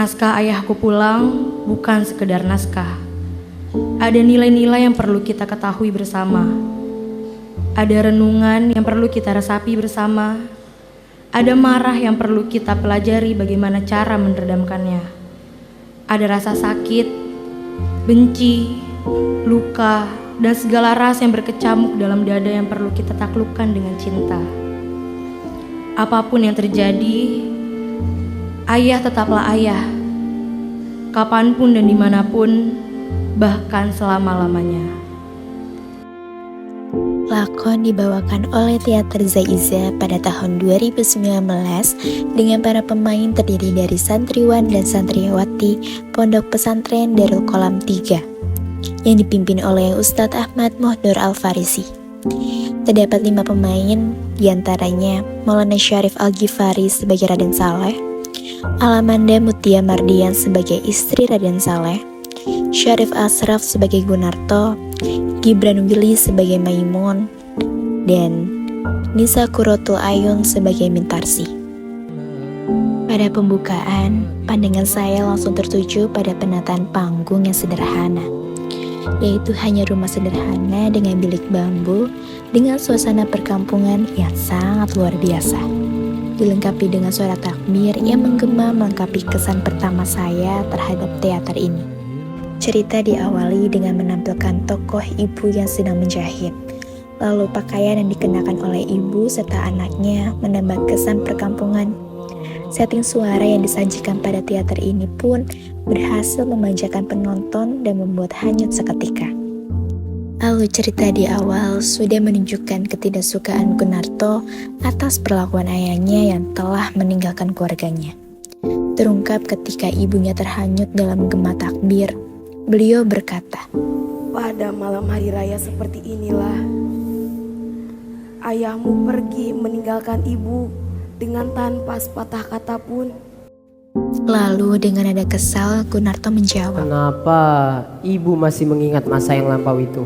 Naskah ayahku pulang bukan sekedar naskah. Ada nilai-nilai yang perlu kita ketahui bersama. Ada renungan yang perlu kita resapi bersama. Ada marah yang perlu kita pelajari bagaimana cara meredamkannya. Ada rasa sakit, benci, luka, dan segala rasa yang berkecamuk dalam dada yang perlu kita taklukkan dengan cinta. Apapun yang terjadi, ayah tetaplah ayah, kapanpun dan dimanapun, bahkan selama-lamanya. Lakon dibawakan oleh Teater Zaiza pada tahun 2019 dengan para pemain terdiri dari santriwan dan santriwati Pondok Pesantren Darul Qolam 3 yang dipimpin oleh Ustadz Ahmad Mohdor Al-Farisi. Terdapat 5 pemain, diantaranya Maulana Syarif Al-Ghifari sebagai Raden Saleh, Alamanda Mutia Mardian sebagai istri Raden Saleh, Syarif Asraf sebagai Gunarto, Gibran Willy sebagai Maimun, dan Nisa Kurotul Ayun sebagai Mintarsi. Pada pembukaan, pandangan saya langsung tertuju pada penataan panggung yang sederhana, yaitu hanya rumah sederhana dengan bilik bambu dengan suasana perkampungan yang sangat luar biasa. Dilengkapi dengan suara takbir yang menggema melengkapi kesan pertama saya terhadap teater ini. Cerita diawali dengan menampilkan tokoh ibu yang sedang menjahit. Lalu pakaian yang dikenakan oleh ibu serta anaknya menambah kesan perkampungan. Setting suara yang disajikan pada teater ini pun berhasil memanjakan penonton dan membuat hanyut seketika. Lalu cerita di awal sudah menunjukkan ketidaksukaan Gunarto atas perlakuan ayahnya yang telah meninggalkan keluarganya. Terungkap ketika ibunya terhanyut dalam gema takbir. Beliau berkata, "Pada malam hari raya seperti inilah, ayahmu pergi meninggalkan ibu dengan tanpa sepatah kata pun." Lalu dengan nada kesal, Gunarto menjawab, "Kenapa ibu masih mengingat masa yang lampau itu?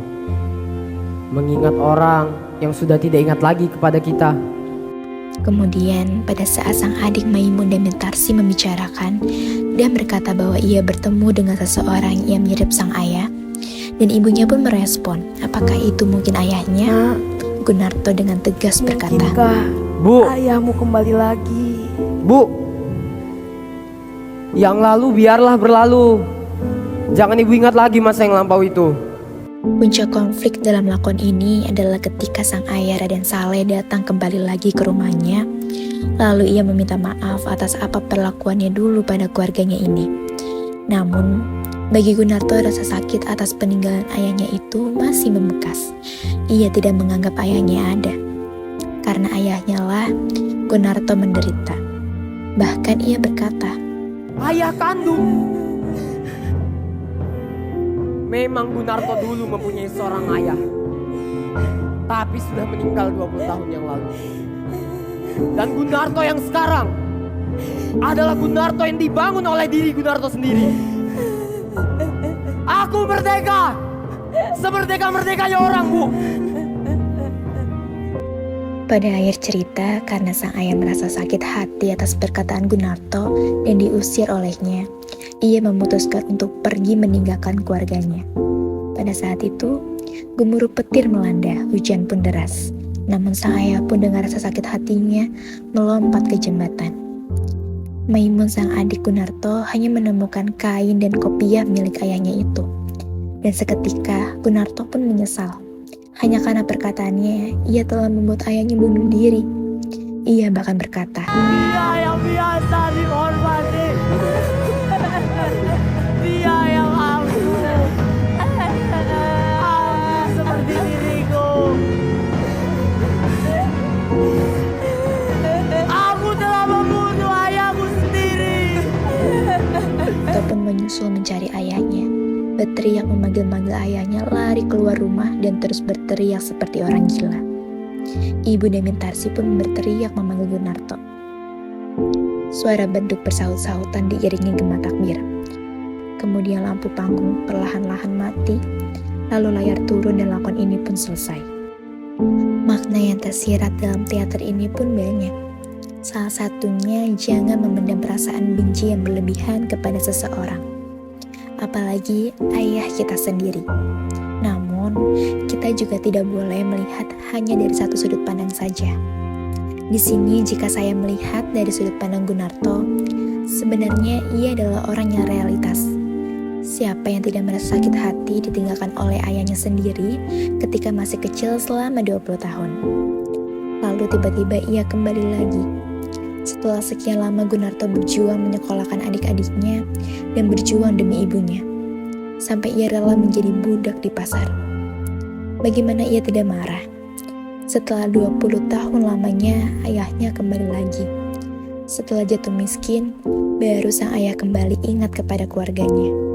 Mengingat orang yang sudah tidak ingat lagi kepada kita." Kemudian pada saat sang adik Maimun dan Mintarsi membicarakan dan berkata bahwa ia bertemu dengan seseorang yang mirip sang ayah, dan ibunya pun merespon, apakah itu mungkin ayahnya? Gunarto dengan tegas berkata, "Mungkinkah Bu, ayahmu kembali lagi?" Bu, yang lalu biarlah berlalu. Jangan ibu ingat lagi masa yang lampau itu. Puncak konflik dalam lakon ini adalah ketika sang ayah Raden Saleh datang kembali lagi ke rumahnya. Lalu ia meminta maaf atas apa perlakuannya dulu pada keluarganya ini. Namun, bagi Gunarto rasa sakit atas peninggalan ayahnya itu masih membekas. Ia tidak menganggap ayahnya ada. Karena ayahnya lah, Gunarto menderita. Bahkan ia berkata, Ayah kandung. Memang Gunarto dulu mempunyai seorang ayah, tapi sudah meninggal 20 tahun yang lalu. Dan Gunarto yang sekarang adalah Gunarto yang dibangun oleh diri Gunarto sendiri. Aku merdeka, semerdeka-merdekanya orang, Bu. pada akhir cerita, karena sang ayah merasa sakit hati atas perkataan Gunarto dan diusir olehnya, ia memutuskan untuk pergi meninggalkan keluarganya. Pada saat itu, gemuruh petir melanda, hujan pun deras. Namun sang ayah pun dengan rasa sakit hatinya melompat ke jembatan. Maimun sang adik Gunarto hanya menemukan kain dan kopiah milik ayahnya itu. Dan seketika Gunarto pun menyesal. Hanya karena perkataannya, ia telah membuat ayahnya bunuh diri. Ia bahkan berkata, Dia yang biasa dihormati, dia yang aku seperti diriku. Aku telah membunuh ayahku sendiri. ataupun menyusul mencari ayahnya. Berteriak memanggil-manggil ayahnya, lari keluar rumah dan terus berteriak seperti orang gila. Ibu dan Mintarsi pun berteriak memanggil Gunarto. Suara beduk bersaut-sautan diiringi gema takbir. Kemudian lampu panggung perlahan-lahan mati, lalu layar turun dan lakon ini pun selesai. Makna yang tersirat dalam teater ini pun banyak. Salah satunya, jangan memendam perasaan benci yang berlebihan kepada seseorang, apalagi ayah kita sendiri. Namun, kita juga tidak boleh melihat hanya dari satu sudut pandang saja. Di sini, jika saya melihat dari sudut pandang Gunarto, sebenarnya ia adalah orang yang realitas. Siapa yang tidak merasa sakit hati ditinggalkan oleh ayahnya sendiri ketika masih kecil selama 20 tahun. Lalu tiba-tiba ia kembali lagi. Setelah sekian lama Gunarto berjuang menyekolahkan adik-adiknya dan berjuang demi ibunya, sampai ia rela menjadi budak di pasar. Bagaimana ia tidak marah? Setelah 20 tahun lamanya, ayahnya kembali lagi. Setelah jatuh miskin, baru sang ayah kembali ingat kepada keluarganya.